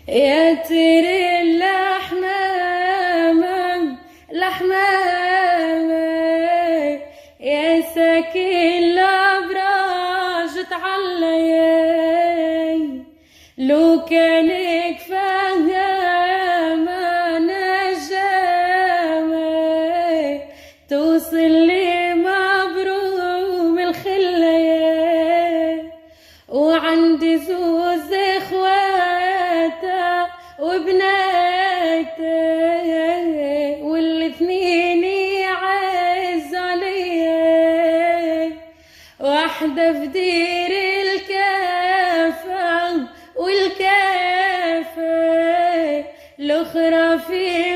يا تري الأحمام الأحمام يا ساكن الأبراج تعلي لو كانك فاهم أنا جامي توصل لي مبروم الخلية وعندي زوز اخواتا وبناتي والاثنين يعز علي واحدة في دير الكافة والكافة الاخرى في